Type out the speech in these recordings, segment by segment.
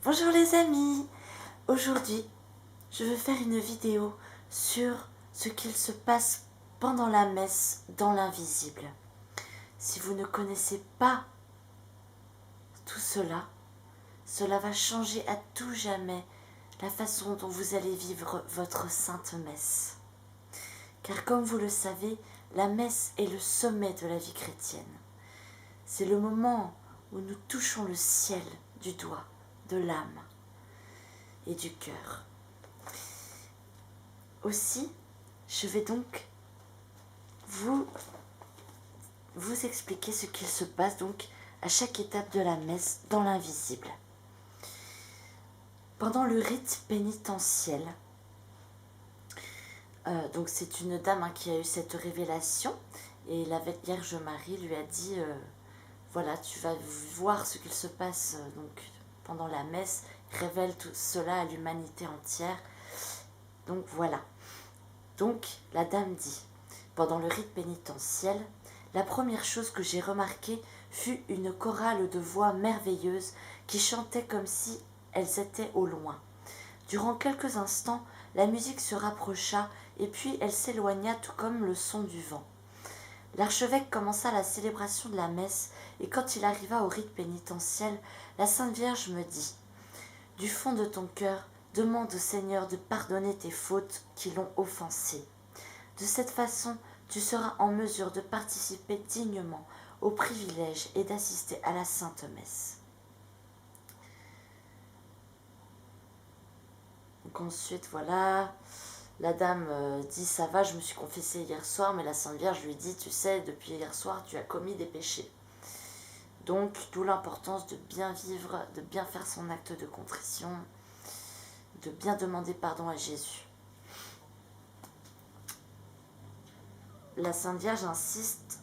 Bonjour les amis. Aujourd'hui, je veux faire une vidéo sur ce qu'il se passe pendant la messe dans l'invisible. Si vous ne connaissez pas tout cela, cela va changer à tout jamais la façon dont vous allez vivre votre sainte messe. Car comme vous le savez, la messe est le sommet de la vie chrétienne. C'est le moment où nous touchons le ciel du doigt, de l'âme et du cœur. Aussi, je vais donc vous expliquer ce qu'il se passe donc à chaque étape de la messe dans l'invisible. Pendant le rite pénitentiel, donc c'est une dame qui a eu cette révélation et la Vierge Marie lui a dit voilà, tu vas voir ce qu'il se passe donc pendant la messe, révèle tout cela à l'humanité entière. Donc voilà. Donc la dame dit, pendant le rite pénitentiel, la première chose que j'ai remarquée fut une chorale de voix merveilleuses qui chantaient comme si elles étaient au loin. Durant quelques instants, la musique se rapprocha et puis elle s'éloigna tout comme le son du vent. L'archevêque commença la célébration de la messe et quand il arriva au rite pénitentiel, la Sainte Vierge me dit « Du fond de ton cœur, demande au Seigneur de pardonner tes fautes qui l'ont offensé. De cette façon, tu seras en mesure de participer dignement au privilège et d'assister à la Sainte Messe. » Donc ensuite, voilà, la dame dit « Ça va, je me suis confessée hier soir, mais la Sainte Vierge lui dit « Tu sais, depuis hier soir, tu as commis des péchés. » Donc, d'où l'importance de bien vivre, de bien faire son acte de contrition, de bien demander pardon à Jésus. La Sainte Vierge insiste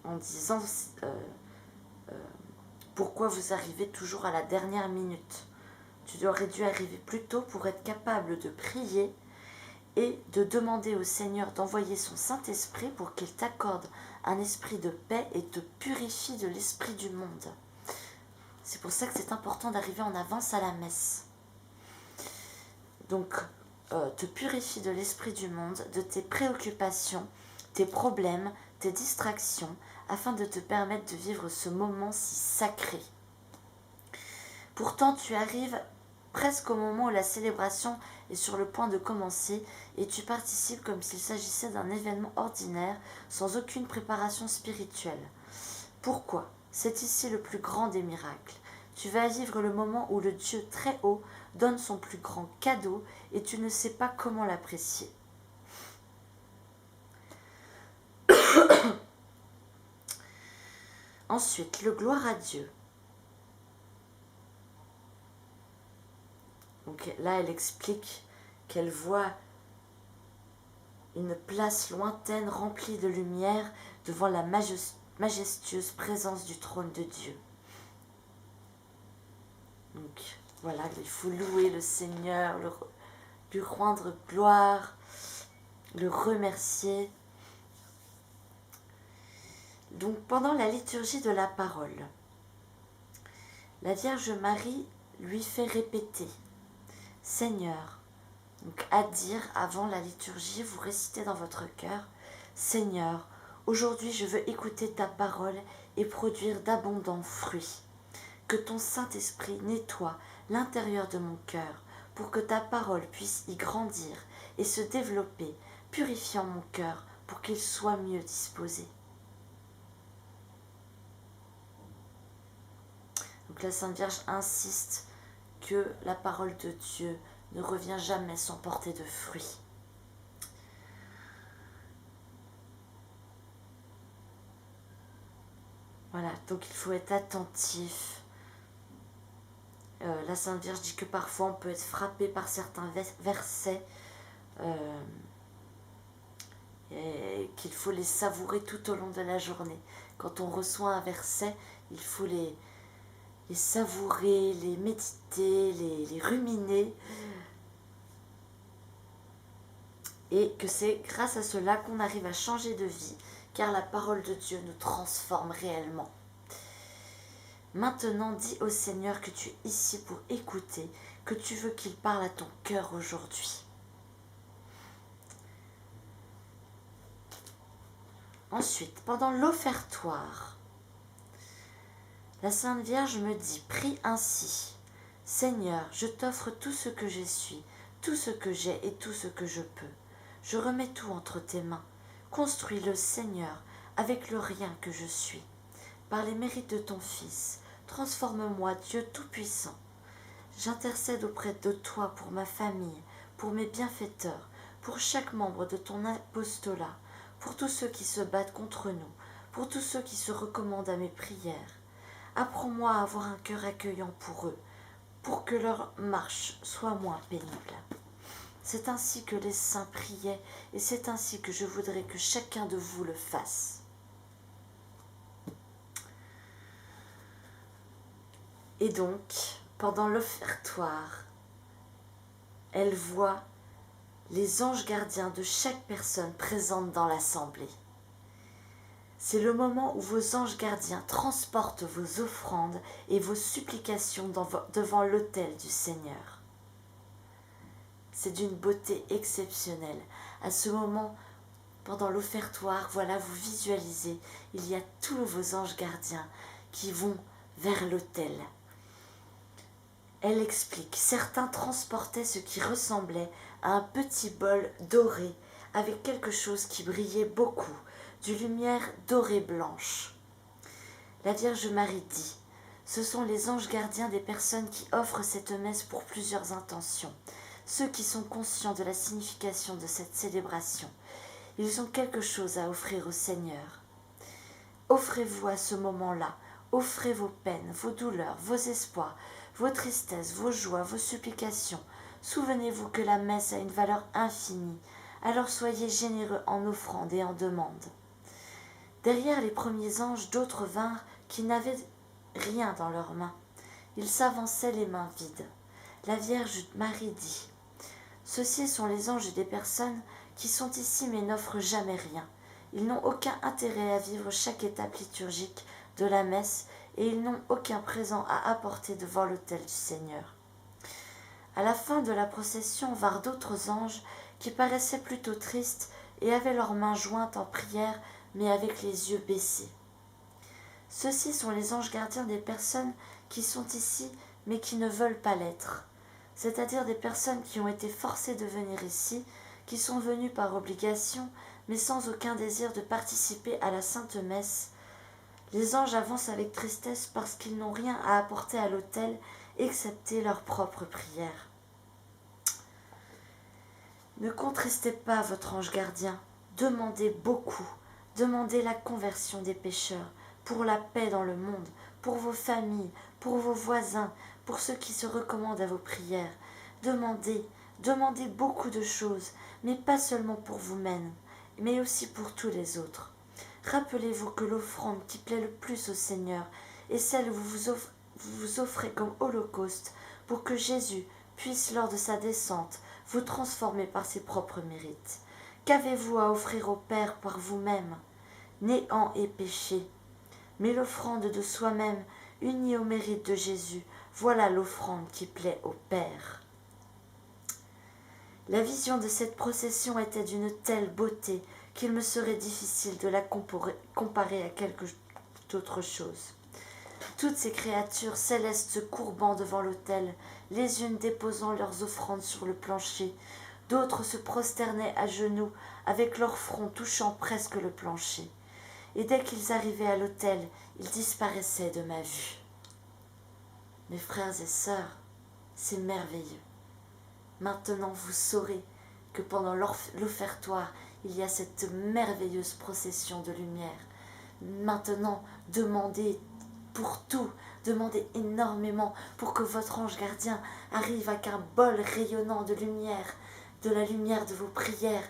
en disant pourquoi vous arrivez toujours à la dernière minute. Tu aurais dû arriver plus tôt pour être capable de prier et de demander au Seigneur d'envoyer son Saint-Esprit pour qu'il t'accorde un esprit de paix et te purifie de l'esprit du monde. C'est pour ça que c'est important d'arriver en avance à la messe. Donc, te purifie de l'esprit du monde, de tes préoccupations, tes problèmes, tes distractions, afin de te permettre de vivre ce moment si sacré. Pourtant, tu arrives presque au moment où la célébration est sur le point de commencer et tu participes comme s'il s'agissait d'un événement ordinaire sans aucune préparation spirituelle. Pourquoi ? C'est ici le plus grand des miracles. Tu vas vivre le moment où le Dieu très haut donne son plus grand cadeau et tu ne sais pas comment l'apprécier. Ensuite, le gloire à Dieu. Donc là, elle explique qu'elle voit une place lointaine remplie de lumière devant la majestueuse présence du trône de Dieu. Donc voilà, il faut louer le Seigneur, lui rendre gloire, le remercier. Donc pendant la liturgie de la parole, la Vierge Marie lui fait répéter « Seigneur », donc à dire avant la liturgie, vous récitez dans votre cœur « Seigneur, aujourd'hui je veux écouter ta parole et produire d'abondants fruits. Que ton Saint-Esprit nettoie l'intérieur de mon cœur pour que ta parole puisse y grandir et se développer, purifiant mon cœur pour qu'il soit mieux disposé. » Donc la Sainte Vierge insiste que la parole de Dieu ne revient jamais sans porter de fruits. Voilà, donc il faut être attentif. La Sainte Vierge dit que parfois on peut être frappé par certains versets et qu'il faut les savourer tout au long de la journée. Quand on reçoit un verset, il faut les savourer, les méditer, les ruminer. Et que c'est grâce à cela qu'on arrive à changer de vie, car la parole de Dieu nous transforme réellement. Maintenant, dis au Seigneur que tu es ici pour écouter, que tu veux qu'il parle à ton cœur aujourd'hui. Ensuite, pendant l'offertoire, la Sainte Vierge me dit, prie ainsi. Seigneur, je t'offre tout ce que je suis, tout ce que j'ai et tout ce que je peux. Je remets tout entre tes mains. Construis-le, Seigneur, avec le rien que je suis. Par les mérites de ton Fils, transforme-moi, Dieu Tout-Puissant. J'intercède auprès de toi pour ma famille, pour mes bienfaiteurs, pour chaque membre de ton apostolat, pour tous ceux qui se battent contre nous, pour tous ceux qui se recommandent à mes prières. Apprends-moi à avoir un cœur accueillant pour eux, pour que leur marche soit moins pénible. C'est ainsi que les saints priaient, et c'est ainsi que je voudrais que chacun de vous le fasse. Et donc, pendant l'offertoire, elle voit les anges gardiens de chaque personne présente dans l'assemblée. C'est le moment où vos anges gardiens transportent vos offrandes et vos supplications devant l'autel du Seigneur. C'est d'une beauté exceptionnelle. À ce moment, pendant l'offertoire, voilà, vous visualisez, il y a tous vos anges gardiens qui vont vers l'autel. Elle explique, certains transportaient ce qui ressemblait à un petit bol doré avec quelque chose qui brillait beaucoup, d'une lumière dorée blanche. La Vierge Marie dit, ce sont les anges gardiens des personnes qui offrent cette messe pour plusieurs intentions, ceux qui sont conscients de la signification de cette célébration. Ils ont quelque chose à offrir au Seigneur. Offrez-vous à ce moment-là, offrez vos peines, vos douleurs, vos espoirs, vos tristesses, vos joies, vos supplications. Souvenez-vous que la messe a une valeur infinie, alors soyez généreux en offrande et en demande. Derrière les premiers anges, d'autres vinrent qui n'avaient rien dans leurs mains. Ils s'avançaient les mains vides. La Vierge Marie dit, « Ceux-ci sont les anges des personnes qui sont ici mais n'offrent jamais rien. Ils n'ont aucun intérêt à vivre chaque étape liturgique de la messe et ils n'ont aucun présent à apporter devant l'autel du Seigneur. » À la fin de la procession vinrent d'autres anges qui paraissaient plutôt tristes et avaient leurs mains jointes en prière mais avec les yeux baissés. Ceux-ci sont les anges gardiens des personnes qui sont ici mais qui ne veulent pas l'être, c'est-à-dire des personnes qui ont été forcées de venir ici, qui sont venues par obligation mais sans aucun désir de participer à la Sainte Messe. Les anges avancent avec tristesse parce qu'ils n'ont rien à apporter à l'autel excepté leur propre prière. Ne contristez pas votre ange gardien, demandez beaucoup, demandez la conversion des pécheurs, pour la paix dans le monde, pour vos familles, pour vos voisins, pour ceux qui se recommandent à vos prières. Demandez beaucoup de choses, mais pas seulement pour vous-même, mais aussi pour tous les autres. Rappelez-vous que l'offrande qui plaît le plus au Seigneur est celle où vous vous offrez comme holocauste pour que Jésus puisse, lors de sa descente, vous transformer par ses propres mérites. Qu'avez-vous à offrir au Père par vous-même? Néant et péché. Mais l'offrande de soi-même, unie au mérite de Jésus, voilà l'offrande qui plaît au Père. La vision de cette procession était d'une telle beauté qu'il me serait difficile de la comparer à quelque autre chose. Toutes ces créatures célestes se courbant devant l'autel, les unes déposant leurs offrandes sur le plancher, d'autres se prosternaient à genoux avec leur front touchant presque le plancher. Et dès qu'ils arrivaient à l'autel, ils disparaissaient de ma vue. Mes frères et sœurs, c'est merveilleux. Maintenant vous saurez que pendant l'offertoire, il y a cette merveilleuse procession de lumière. Maintenant, demandez pour tout, demandez énormément pour que votre ange gardien arrive avec un bol rayonnant de la lumière de vos prières,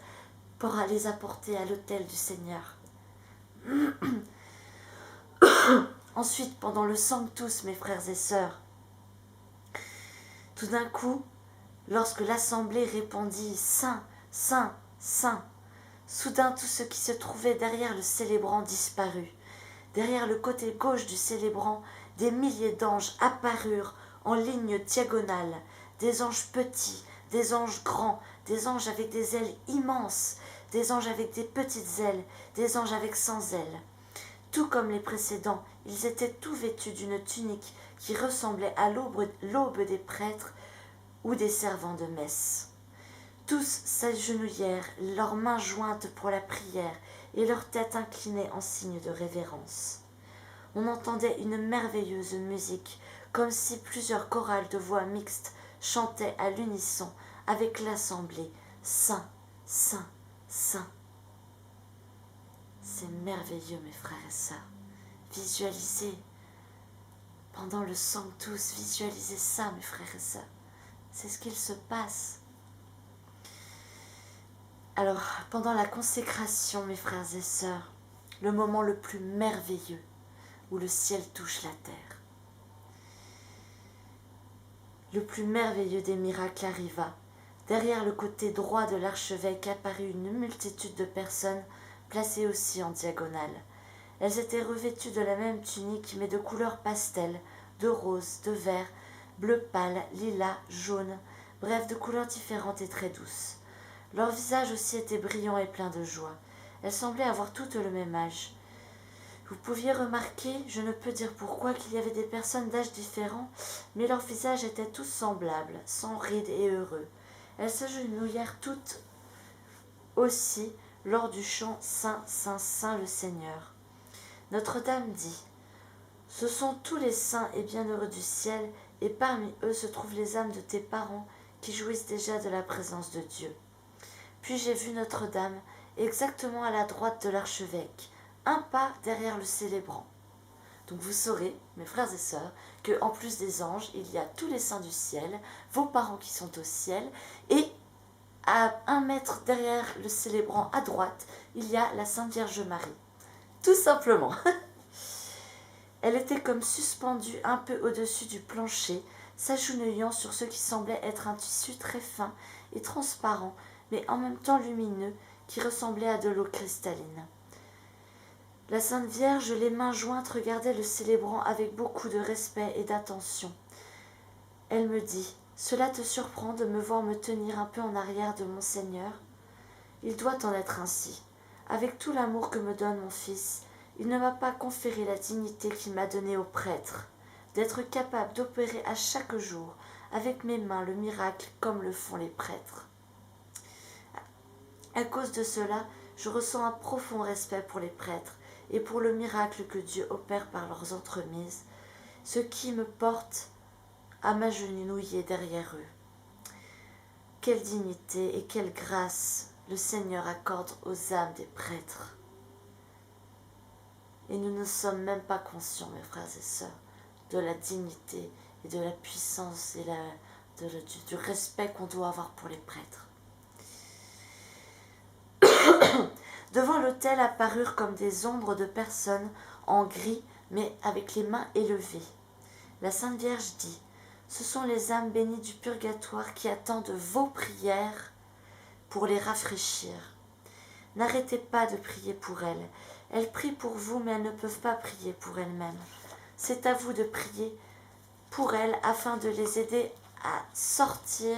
pour les apporter à l'autel du Seigneur. Ensuite, pendant le Sanctus, mes frères et sœurs, tout d'un coup, lorsque l'assemblée répondit « Saint, Saint, Saint », soudain tout ce qui se trouvait derrière le célébrant disparut. Derrière le côté gauche du célébrant, des milliers d'anges apparurent en ligne diagonale, des anges petits, des anges grands, des anges avec des ailes immenses, des anges avec des petites ailes, des anges avec sans ailes. Tout comme les précédents, ils étaient tous vêtus d'une tunique qui ressemblait à l'aube des prêtres ou des servants de messe. Tous s'agenouillèrent, leurs mains jointes pour la prière et leur tête inclinée en signe de révérence. On entendait une merveilleuse musique, comme si plusieurs chorales de voix mixtes chantaient à l'unisson avec l'assemblée. Saint, Saint, Saint. C'est merveilleux, mes frères et sœurs. Visualisez, pendant le Sanctus, visualisez ça, mes frères et sœurs. C'est ce qu'il se passe. Alors, pendant la consécration, mes frères et sœurs, le moment le plus merveilleux où le ciel touche la terre. Le plus merveilleux des miracles arriva. Derrière le côté droit de l'archevêque apparut une multitude de personnes placées aussi en diagonale. Elles étaient revêtues de la même tunique, mais de couleurs pastel, de rose, de vert, bleu pâle, lilas, jaune, bref, de couleurs différentes et très douces. Leurs visages aussi étaient brillants et pleins de joie. Elles semblaient avoir toutes le même âge. Vous pouviez remarquer, je ne peux dire pourquoi, qu'il y avait des personnes d'âge différents, mais leurs visages étaient tous semblables, sans rides et heureux. Elles s'agenouillèrent toutes aussi lors du chant « Saint, Saint, Saint le Seigneur ». Notre-Dame dit « Ce sont tous les saints et bienheureux du ciel, et parmi eux se trouvent les âmes de tes parents qui jouissent déjà de la présence de Dieu. » Puis j'ai vu Notre-Dame exactement à la droite de l'archevêque, un pas derrière le célébrant. Donc vous saurez, mes frères et sœurs, qu'en plus des anges, il y a tous les saints du ciel, vos parents qui sont au ciel, et à 1 mètre derrière le célébrant à droite, il y a la Sainte Vierge Marie. Tout simplement. Elle était comme suspendue un peu au-dessus du plancher, s'agenouillant sur ce qui semblait être un tissu très fin et transparent, mais en même temps lumineux, qui ressemblait à de l'eau cristalline. La Sainte Vierge, les mains jointes, regardait le célébrant avec beaucoup de respect et d'attention. Elle me dit « Cela te surprend de me voir me tenir un peu en arrière de mon Seigneur ? Il doit en être ainsi. Avec tout l'amour que me donne mon Fils, il ne m'a pas conféré la dignité qu'il m'a donnée au prêtre, d'être capable d'opérer à chaque jour, avec mes mains, le miracle comme le font les prêtres. À cause de cela, je ressens un profond respect pour les prêtres et pour le miracle que Dieu opère par leurs entremises, ce qui me porte à m'agenouiller derrière eux. Quelle dignité et quelle grâce le Seigneur accorde aux âmes des prêtres. Et nous ne sommes même pas conscients, mes frères et sœurs, de la dignité et de la puissance et du respect qu'on doit avoir pour les prêtres. Devant l'autel apparurent comme des ombres de personnes en gris, mais avec les mains élevées. La Sainte Vierge dit « Ce sont les âmes bénies du purgatoire qui attendent vos prières pour les rafraîchir. N'arrêtez pas de prier pour elles. Elles prient pour vous, mais elles ne peuvent pas prier pour elles-mêmes. C'est à vous de prier pour elles afin de les aider à sortir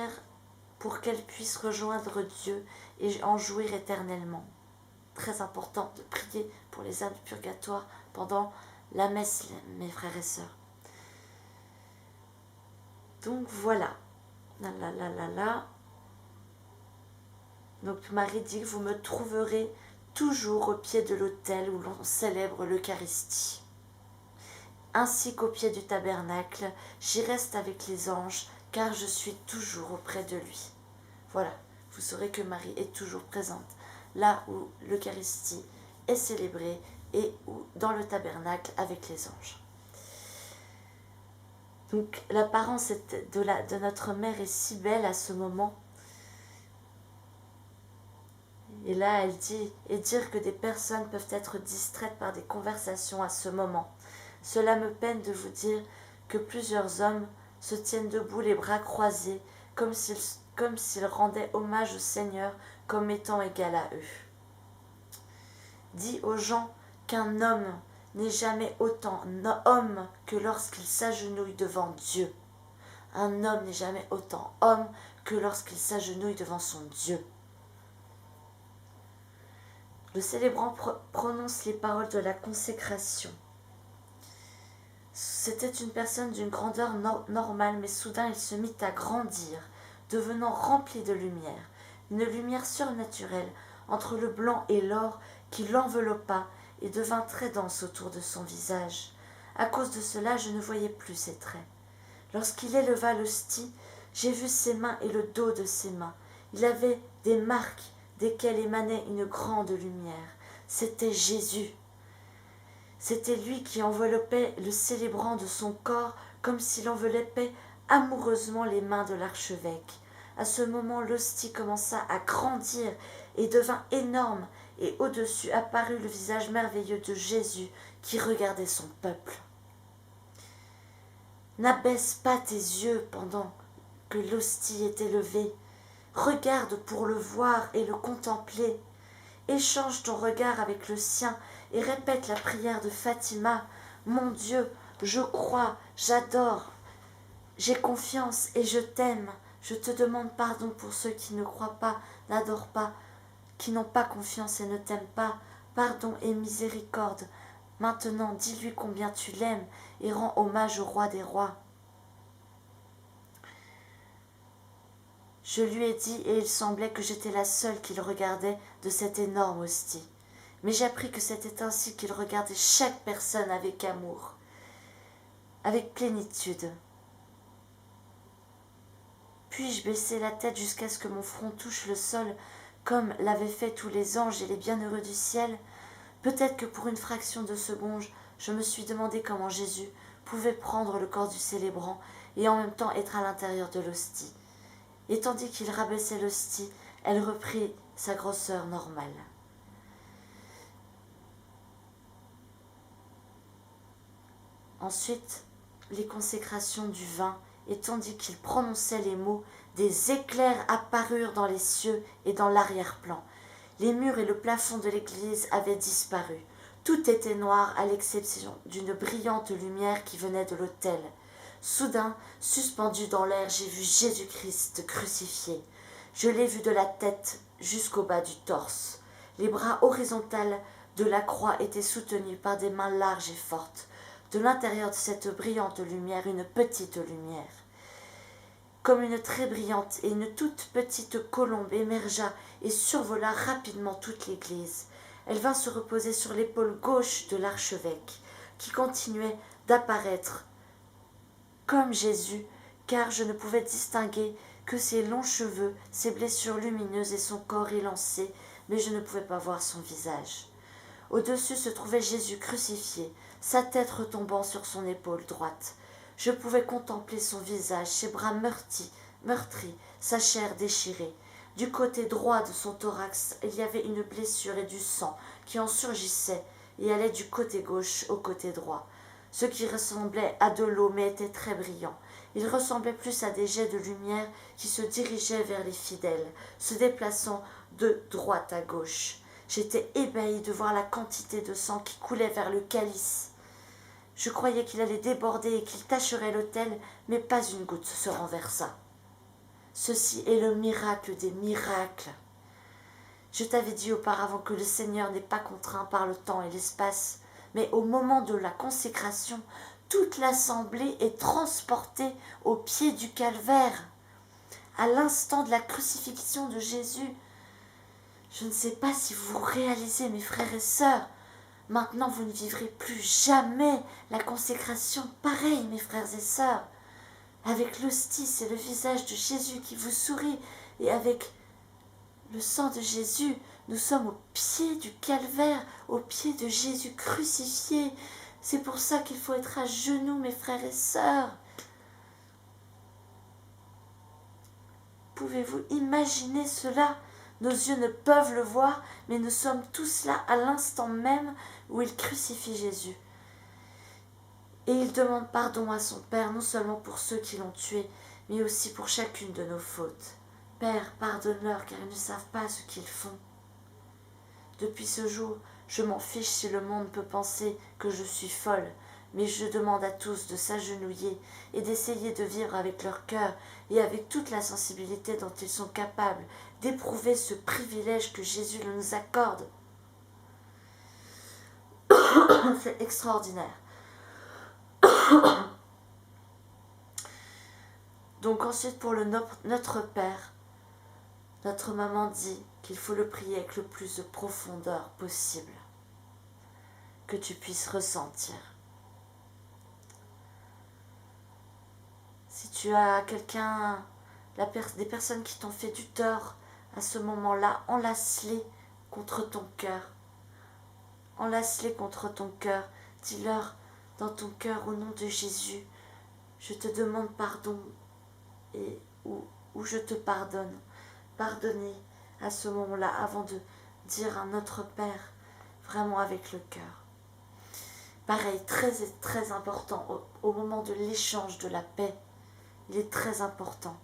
pour qu'elles puissent rejoindre Dieu et en jouir éternellement. » Très important de prier pour les âmes du purgatoire pendant la messe, mes frères et sœurs. Donc voilà. Donc Marie dit que vous me trouverez toujours au pied de l'autel où l'on célèbre l'Eucharistie. Ainsi qu'au pied du tabernacle, j'y reste avec les anges, car je suis toujours auprès de lui. Voilà, vous saurez que Marie est toujours présente, là où l'Eucharistie est célébrée et dans le tabernacle avec les anges. Donc l'apparence de notre mère est si belle à ce moment. Et là, elle dit, et dire que des personnes peuvent être distraites par des conversations à ce moment. Cela me peine de vous dire que plusieurs hommes se tiennent debout les bras croisés, comme s'ils rendaient hommage au Seigneur comme étant égal à eux. Dis aux gens qu'un homme n'est jamais autant homme que lorsqu'il s'agenouille devant Dieu. Un homme n'est jamais autant homme que lorsqu'il s'agenouille devant son Dieu. Le célébrant prononce les paroles de la consécration. C'était une personne d'une grandeur normale, mais soudain il se mit à grandir, devenant rempli de lumière, une lumière surnaturelle entre le blanc et l'or qui l'enveloppa et devint très dense autour de son visage. À cause de cela, je ne voyais plus ses traits. Lorsqu'il éleva l'hostie, j'ai vu ses mains et le dos de ses mains. Il avait des marques desquelles émanait une grande lumière. C'était Jésus. C'était lui qui enveloppait le célébrant de son corps comme s'il enveloppait amoureusement les mains de l'archevêque. À ce moment, l'hostie commença à grandir et devint énorme, et au-dessus apparut le visage merveilleux de Jésus qui regardait son peuple. N'abaisse pas tes yeux pendant que l'hostie est élevée. Regarde pour le voir et le contempler. Échange ton regard avec le sien et répète la prière de Fatima. Mon Dieu, je crois, j'adore, j'ai confiance et je t'aime. Je te demande pardon pour ceux qui ne croient pas, n'adorent pas, qui n'ont pas confiance et ne t'aiment pas. Pardon et miséricorde. Maintenant, dis-lui combien tu l'aimes et rends hommage au roi des rois. Je lui ai dit et il semblait que j'étais la seule qu'il regardait de cette énorme hostie. Mais j'appris que c'était ainsi qu'il regardait chaque personne avec amour, avec plénitude. Puis-je baisser la tête jusqu'à ce que mon front touche le sol, comme l'avaient fait tous les anges et les bienheureux du ciel? Peut-être que pour une fraction de seconde, je me suis demandé comment Jésus pouvait prendre le corps du célébrant et en même temps être à l'intérieur de l'hostie. Et tandis qu'il rabaissait l'hostie, elle reprit sa grosseur normale. Ensuite, les consécrations du vin, et tandis qu'il prononçait les mots, des éclairs apparurent dans les cieux et dans l'arrière-plan. Les murs et le plafond de l'église avaient disparu. Tout était noir à l'exception d'une brillante lumière qui venait de l'autel. Soudain, suspendu dans l'air, j'ai vu Jésus-Christ crucifié. Je l'ai vu de la tête jusqu'au bas du torse. Les bras horizontaux de la croix étaient soutenus par des mains larges et fortes. De l'intérieur de cette brillante lumière, une petite lumière, comme une très brillante et une toute petite colombe émergea et survola rapidement toute l'église. Elle vint se reposer sur l'épaule gauche de l'archevêque, qui continuait d'apparaître comme Jésus, car je ne pouvais distinguer que ses longs cheveux, ses blessures lumineuses et son corps élancé, mais je ne pouvais pas voir son visage. Au-dessus se trouvait Jésus crucifié, sa tête retombant sur son épaule droite. Je pouvais contempler son visage, ses bras meurtris, sa chair déchirée. Du côté droit de son thorax, il y avait une blessure et du sang qui en surgissait et allait du côté gauche au côté droit. Ce qui ressemblait à de l'eau mais était très brillant. Il ressemblait plus à des jets de lumière qui se dirigeaient vers les fidèles, se déplaçant de droite à gauche. J'étais ébahie de voir la quantité de sang qui coulait vers le calice. Je croyais qu'il allait déborder et qu'il tacherait l'autel, mais pas une goutte se renversa. Ceci est le miracle des miracles. Je t'avais dit auparavant que le Seigneur n'est pas contraint par le temps et l'espace, mais au moment de la consécration, toute l'assemblée est transportée au pied du calvaire. À l'instant de la crucifixion de Jésus, je ne sais pas si vous réalisez, mes frères et sœurs, maintenant vous ne vivrez plus jamais la consécration pareille, mes frères et sœurs. Avec l'hostie, c'est le visage de Jésus qui vous sourit, et avec le sang de Jésus, nous sommes au pied du calvaire, au pied de Jésus crucifié. C'est pour ça qu'il faut être à genoux, mes frères et sœurs. Pouvez-vous imaginer cela? Nos yeux ne peuvent le voir, mais nous sommes tous là à l'instant même où il crucifie Jésus. Et il demande pardon à son Père, non seulement pour ceux qui l'ont tué, mais aussi pour chacune de nos fautes. Père, pardonne-leur, car ils ne savent pas ce qu'ils font. Depuis ce jour, Je m'en fiche si le monde peut penser que je suis folle, mais je demande à tous de s'agenouiller et d'essayer de vivre avec leur cœur et avec toute la sensibilité dont ils sont capables, d'éprouver ce privilège que Jésus nous accorde. C'est extraordinaire. Donc ensuite pour le Notre Père, notre maman dit qu'il faut le prier avec le plus de profondeur possible que tu puisses ressentir. Si tu as quelqu'un, des personnes qui t'ont fait du tort à ce moment-là, enlace-les contre ton cœur. Enlace-les contre ton cœur. Dis-leur dans ton cœur, au nom de Jésus, je te demande pardon et ou je te pardonne. Pardonnez à ce moment-là avant de dire un Notre Père, vraiment avec le cœur. Pareil, très très important, au moment de l'échange de la paix, il est très important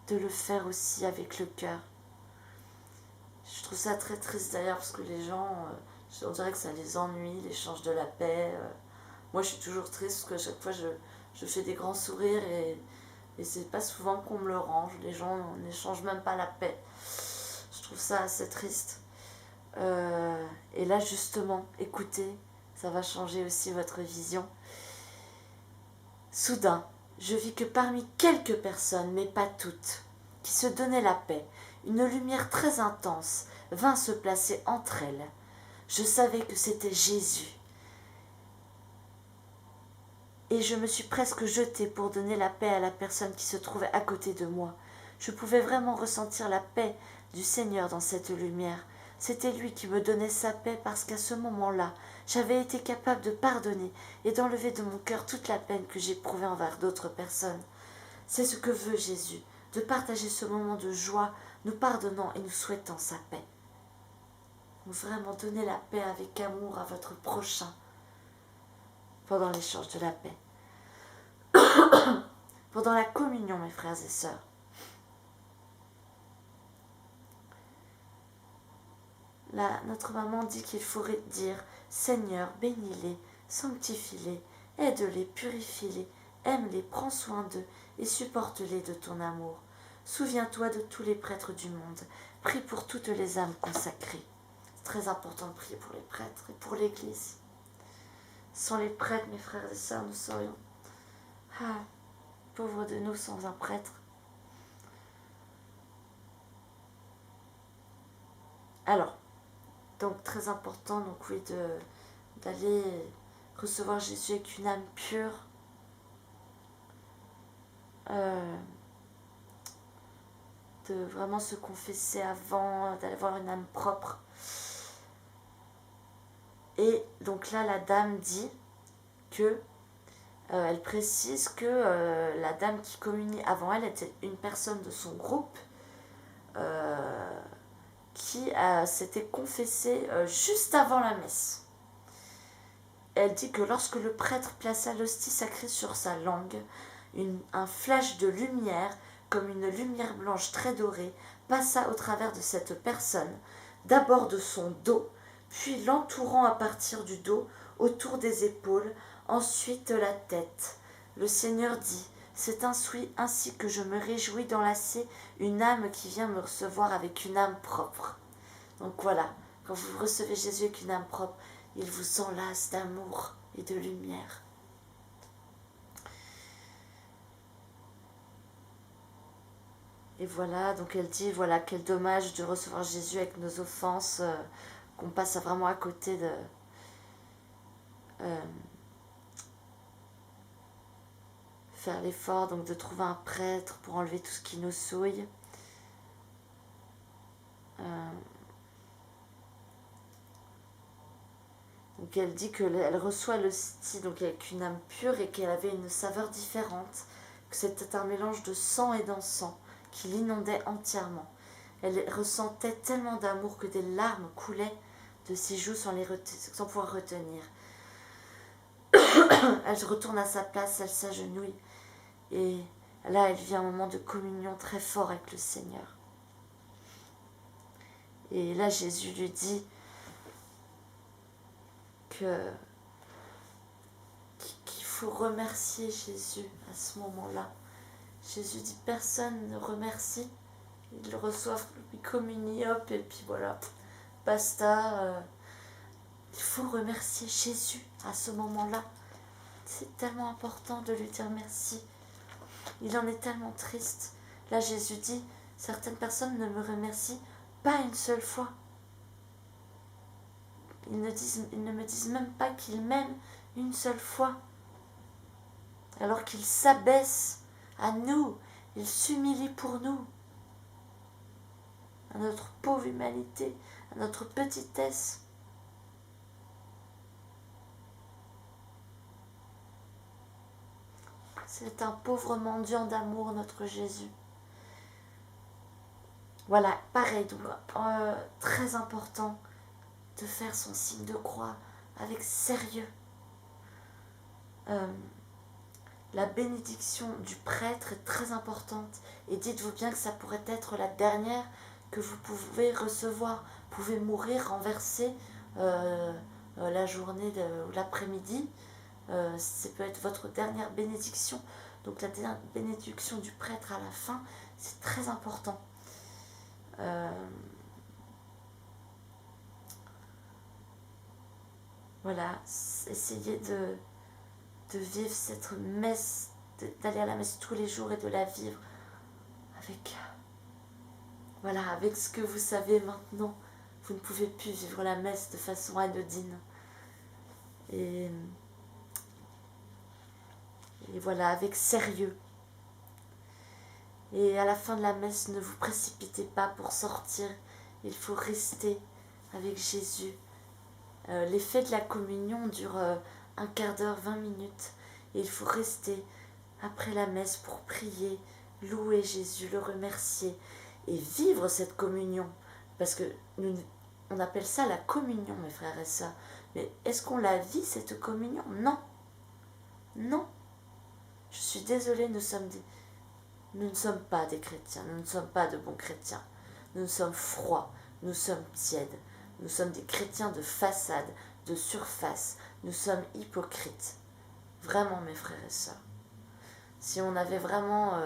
de le faire aussi avec le cœur. Je trouve ça très triste d'ailleurs parce que les gens, on dirait que ça les ennuie, l'échange de la paix. Moi je suis toujours triste parce que chaque fois je fais des grands sourires et c'est pas souvent qu'on me le range. Les gens n'échangent même pas la paix. Je trouve ça assez triste. Et là justement, écoutez, ça va changer aussi votre vision. Soudain, je vis que parmi quelques personnes, mais pas toutes, qui se donnaient la paix, une lumière très intense vint se placer entre elles. Je savais que c'était Jésus. Et je me suis presque jetée pour donner la paix à la personne qui se trouvait à côté de moi. Je pouvais vraiment ressentir la paix du Seigneur dans cette lumière. C'était lui qui me donnait sa paix parce qu'à ce moment-là, j'avais été capable de pardonner et d'enlever de mon cœur toute la peine que j'éprouvais envers d'autres personnes. C'est ce que veut Jésus, de partager ce moment de joie, nous pardonnant et nous souhaitant sa paix. Donc vraiment donner la paix avec amour à votre prochain pendant l'échange de la paix. Pendant la communion, mes frères et sœurs. Là, notre maman dit qu'il faudrait dire « Seigneur, bénis-les, sanctifie-les, aide-les, purifie-les, aime-les, prends soin d'eux et supporte-les de ton amour. Souviens-toi de tous les prêtres du monde, prie pour toutes les âmes consacrées. » C'est très important de prier pour les prêtres et pour l'Église. Sans les prêtres, mes frères et sœurs, nous serions pauvres de nous sans un prêtre. Alors, donc très important, donc oui, d'aller recevoir Jésus avec une âme pure, de vraiment se confesser avant, d'aller avoir une âme propre. Et donc là, la dame dit que, elle précise que la dame qui communie avant elle était une personne de son groupe qui s'était confessée juste avant la messe. Elle dit que lorsque le prêtre plaça l'hostie sacrée sur sa langue, un flash de lumière, comme une lumière blanche très dorée, passa au travers de cette personne, d'abord de son dos, puis l'entourant à partir du dos, autour des épaules, ensuite de la tête. Le Seigneur dit, c'est ainsi que je me réjouis d'enlacer une âme qui vient me recevoir avec une âme propre. Donc voilà, quand vous recevez Jésus avec une âme propre, il vous enlace d'amour et de lumière. Et voilà, donc elle dit, voilà, quel dommage de recevoir Jésus avec nos offenses, qu'on passe vraiment à côté de... faire l'effort donc de trouver un prêtre pour enlever tout ce qui nous souille. Donc elle dit qu'elle reçoit l'hostie donc avec une âme pure et qu'elle avait une saveur différente, que c'était un mélange de sang et d'encens qui l'inondait entièrement. Elle ressentait tellement d'amour que des larmes coulaient de ses joues sans pouvoir retenir. Elle retourne à sa place, elle s'agenouille et là elle vit un moment de communion très fort avec le Seigneur. Et là Jésus lui dit qu'il faut remercier Jésus à ce moment-là. Jésus dit personne ne remercie, ils reçoivent, ils communient, hop, et puis voilà, basta. Il faut remercier Jésus à ce moment-là. C'est tellement important de lui dire merci. Il en est tellement triste. Là, Jésus dit, certaines personnes ne me remercient pas une seule fois. Ils ne me disent même pas qu'ils m'aiment une seule fois. Alors qu'ils s'abaissent à nous, ils s'humilient pour nous, à notre pauvre humanité, à notre petitesse. C'est un pauvre mendiant d'amour, notre Jésus. Voilà, pareil, donc, très important de faire son signe de croix avec sérieux. La bénédiction du prêtre est très importante et dites-vous bien que ça pourrait être la dernière que vous pouvez recevoir. Vous pouvez mourir, renverser la journée ou l'après-midi. Ça peut être votre dernière bénédiction. Donc la dernière bénédiction du prêtre à la fin, c'est très important. Voilà, essayez de vivre cette messe, d'aller à la messe tous les jours et de la vivre avec ce que vous savez maintenant. Vous ne pouvez plus vivre la messe de façon anodine. Et voilà, avec sérieux. Et à la fin de la messe, ne vous précipitez pas pour sortir. Il faut rester avec Jésus. L'effet de la communion dure un quart d'heure, 20 minutes. Et il faut rester après la messe pour prier, louer Jésus, le remercier et vivre cette communion. Parce que on appelle ça la communion, mes frères et sœurs. Mais est-ce qu'on la vit, cette communion? Non. Non. Je suis désolée, nous ne sommes pas des chrétiens, nous ne sommes pas de bons chrétiens. Nous sommes froids, nous sommes tièdes. Nous sommes des chrétiens de façade, de surface. Nous sommes hypocrites. Vraiment, mes frères et sœurs. Si on avait vraiment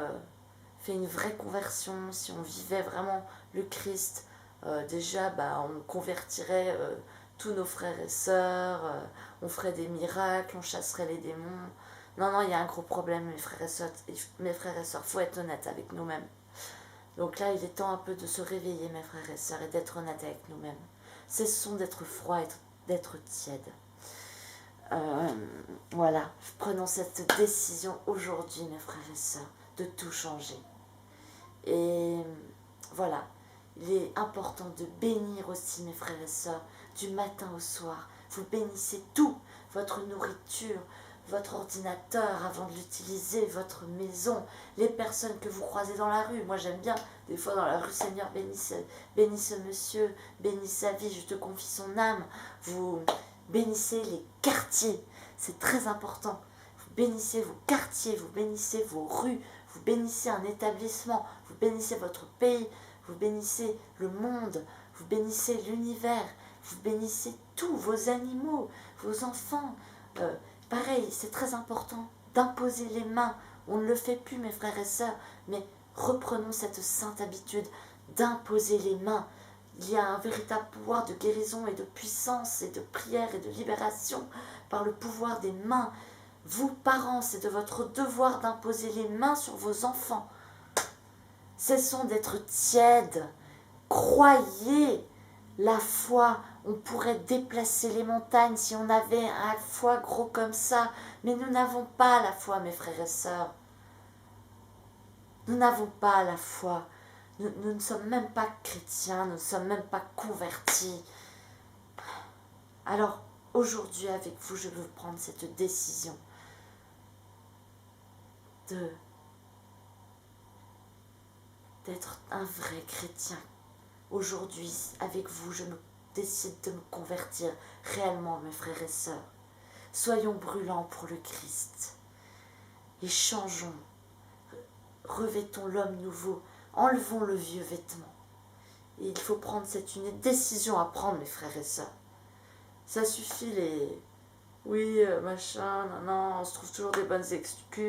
fait une vraie conversion, si on vivait vraiment le Christ, déjà, on convertirait tous nos frères et sœurs, on ferait des miracles, on chasserait les démons. Non, il y a un gros problème, mes frères et sœurs. Il faut être honnête avec nous-mêmes. Donc là, il est temps un peu de se réveiller, mes frères et sœurs, et d'être honnête avec nous-mêmes. Cessons d'être froids et d'être tièdes. Voilà, prenons cette décision aujourd'hui, mes frères et sœurs, de tout changer. Et voilà, il est important de bénir aussi, mes frères et sœurs, du matin au soir. Vous bénissez tout, votre nourriture, votre ordinateur avant de l'utiliser, votre maison, les personnes que vous croisez dans la rue. Moi, j'aime bien, des fois dans la rue, Seigneur, bénis ce monsieur, bénis sa vie, je te confie son âme. Vous bénissez les quartiers, c'est très important. Vous bénissez vos quartiers, vous bénissez vos rues, vous bénissez un établissement, vous bénissez votre pays, vous bénissez le monde, vous bénissez l'univers, vous bénissez tous vos animaux, vos enfants. Pareil, c'est très important d'imposer les mains. On ne le fait plus, mes frères et sœurs, mais reprenons cette sainte habitude d'imposer les mains. Il y a un véritable pouvoir de guérison et de puissance et de prière et de libération par le pouvoir des mains. Vous, parents, c'est de votre devoir d'imposer les mains sur vos enfants. Cessons d'être tièdes. Croyez la foi. On pourrait déplacer les montagnes si on avait un foi gros comme ça. Mais nous n'avons pas la foi, mes frères et sœurs. Nous n'avons pas la foi. Nous ne sommes même pas chrétiens, nous ne sommes même pas convertis. Alors, aujourd'hui, avec vous, je veux prendre cette décision d'être un vrai chrétien. Aujourd'hui, avec vous, je décide de me convertir réellement, mes frères et sœurs. Soyons brûlants pour le Christ et changeons. Revêtons l'homme nouveau, enlevons le vieux vêtement. Et il faut prendre une décision à prendre, mes frères et sœurs. ça suffit les... Oui, machin, non, non, on se trouve toujours des bonnes excuses.